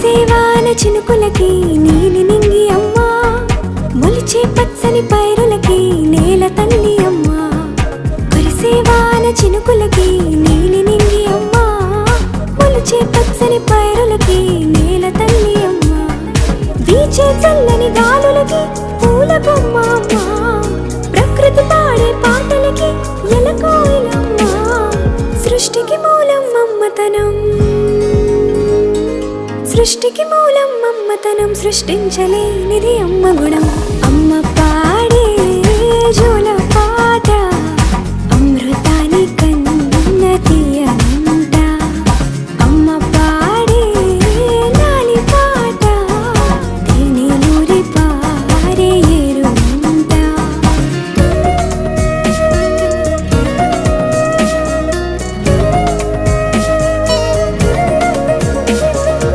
కురిసేవాన చినుకులకి నీలి నింగి అమ్మా, మొలిచే పచ్చని పైరులకి నేల తల్లి అమ్మా. కురిసేవాన చినుకులకి నీలి నింగి అమ్మా, మొలిచే పచ్చని పైరులకి నేల తల్లి అమ్మా. వీచే చల్లని గాలులకి పూల బొమ్మ అమ్మా, ప్రకృతి పాడే పాటలకి ఎలకోయిలమ్మా. సృష్టికి మూలం మమ్మతనం, సృష్టికి మూలం మమ్మతనం, సృష్టించలేనిది అమ్మ గుణం. అమ్మ పాడే జోల